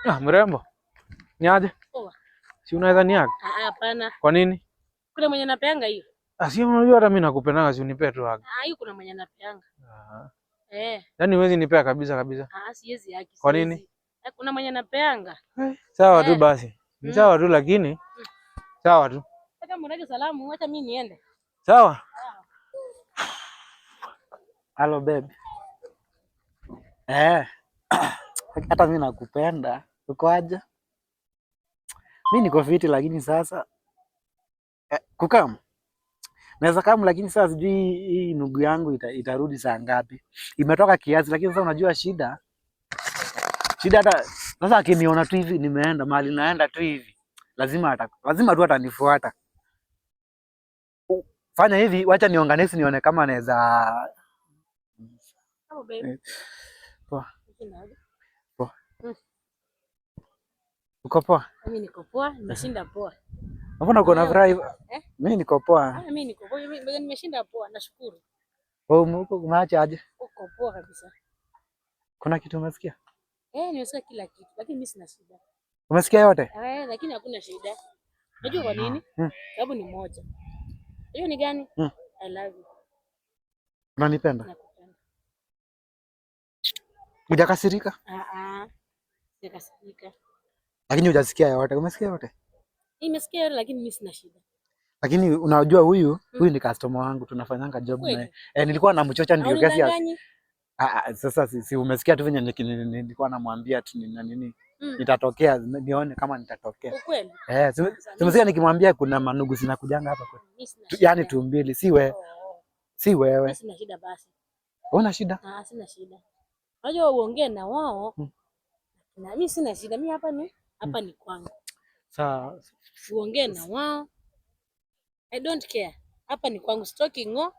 Ah, mrembo. Niaje? Poa. Si unaweza niaga? Hapana. Kwa nini? Kuna mwenye napeanga hiyo. Si unajua hata mimi nakupendanga, si unipe tu haga. Hiyo kuna mwenye napeanga. Yaani huwezi nipea kabisa kabisa. Siwezi haki. Kwa nini? Kuna mwenye napeanga. Sawa tu basi. Ni sawa tu lakini. Sawa tu. Hata mrege salamu, acha mimi niende. Sawa. Hello babe. Hata mimi nakupenda. Uko aje? Mimi niko fiti lakini sasa kukam. Naweza kama lakini sasa sijui hii ndugu yangu itarudi saa ngapi. Imetoka kiasi lakini sasa unajua shida. Shida hata sasa akiniona tu hivi nimeenda mahali naenda tu hivi. Lazima tu atanifuata. Fanya hivi, wacha niorganize nione kama anaweza. Oh babe. Poa. Poa. Uko poa? Mimi niko poa, nimeshinda poa. Mbona uko na furaha hivyo? Mimi niko poa. Mimi niko poa, nimeshinda poa, nashukuru. Umeacha aje? Uko poa kabisa. Kuna kitu umesikia? Nimesikia kila kitu, lakini mimi sina shida. Umesikia yote? Lakini hakuna shida. Unajua kwa nini? Sababu ni moja. Hiyo ni gani? I love you. Unanipenda? Nakupenda. Hujakasirika? Sijakasirika. Lakini hujasikia yote. Umesikia yote? Nimesikia yote lakini mimi sina shida. Lakini unajua huyu ni customer wangu, tunafanyanga job naye. Nilikuwa namchocha ndio kiasi. Sasa si umesikia tu venye nilikuwa namwambia tu nini nitatokea nione kama nitatokea. Ukweli? Simesikia nikimwambia kuna manugu zinakujanga hapa kwa. Yaani tu mbili, si wewe. Si wewe. Mimi sina shida basi. Una shida? Sina shida. Unajua uongee na wao. Na mimi sina shida. Mimi hapa ni kwangu. Sawa. Uongee na wao. I don't care. Hapa ni kwangu, sitoki ngo.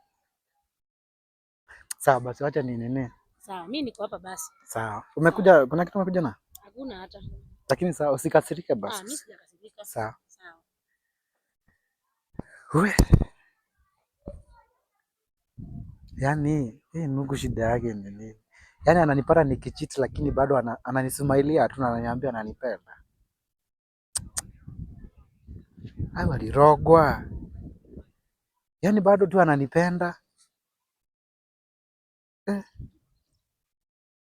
Sawa basi acha ninene. Sawa, mimi niko hapa basi. Sawa. Umekuja, kuna kitu umekuja na? Hakuna hata. Lakini sawa, usikasirike basi. Mimi sijakasirika. Sawa. Sawa. Yaani, Mungu shida yake ni nini? Yaani ananipata nikicheat lakini bado ananismailia tu na ananiambia ananipenda. Hayo alirogwa. Yaani bado tu ananipenda.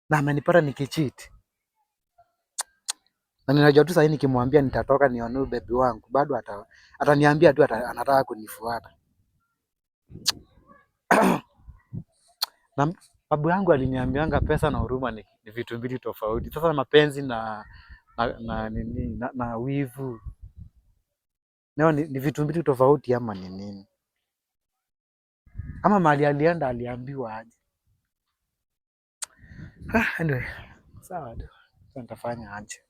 Na amenipata nikicheat. Na ninajua tu sasa nikimwambia nitatoka nione baby wangu, bado ataniambia tu anataka kunifuata. Na babu yangu aliniambianga pesa na huruma ni vitu mbili tofauti. Sasa mapenzi na wivu nao ni vitu mbili tofauti ama ni nini? Ama mali alienda aliambiwa aje? Anyway, sawa tu. Nitafanya aje?